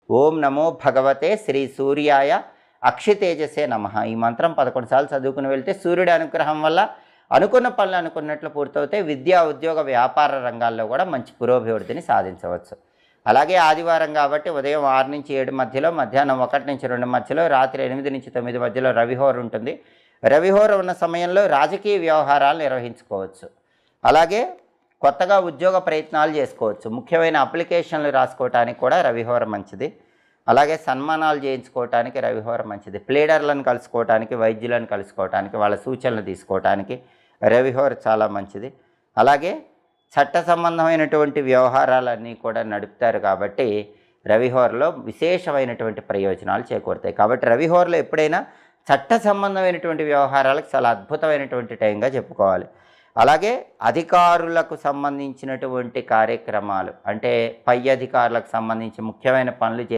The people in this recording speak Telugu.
ఓం నమో భగవతే శ్రీ సూర్యాయ అక్షితేజసే నమః. ఈ మంత్రం 11 సార్లు చదువుకుని వెళ్తే సూర్యుడి అనుగ్రహం వల్ల అనుకున్న పనులు అనుకున్నట్లు పూర్తవుతాయి. విద్యా, ఉద్యోగ, వ్యాపార రంగాల్లో కూడా మంచి పురోభివృద్ధిని సాధించవచ్చు. అలాగే ఆదివారం కాబట్టి ఉదయం 6 నుంచి 7 మధ్యలో, మధ్యాహ్నం 1 నుంచి 2 మధ్యలో, రాత్రి 8 నుంచి 9 మధ్యలో రవిహోర ఉంటుంది. రవిహోర ఉన్న సమయంలో రాజకీయ వ్యవహారాలు నిర్వహించుకోవచ్చు. అలాగే కొత్తగా ఉద్యోగ ప్రయత్నాలు చేసుకోవచ్చు. ముఖ్యమైన అప్లికేషన్లు రాసుకోవటానికి కూడా రవిహోర మంచిది. అలాగే సన్మానాలు చేయించుకోవటానికి రవిహోర మంచిది. ప్లేడర్లను కలుసుకోవటానికి, వైద్యులను కలుసుకోవటానికి, వాళ్ళ సూచనలు తీసుకోవటానికి రవిహోర చాలా మంచిది. అలాగే చట్ట సంబంధమైనటువంటి వ్యవహారాలన్నీ కూడా నడుపుతారు కాబట్టి రవిహోరలో విశేషమైనటువంటి ప్రయోజనాలు చేకూరుతాయి. కాబట్టి రవిహోరలో ఎప్పుడైనా చట్ట సంబంధమైనటువంటి వ్యవహారాలకు చాలా అద్భుతమైనటువంటి టైంగా చెప్పుకోవాలి. అలాగే అధికారులకు సంబంధించినటువంటి కార్యక్రమాలు, అంటే పై అధికారులకు సంబంధించి ముఖ్యమైన పనులు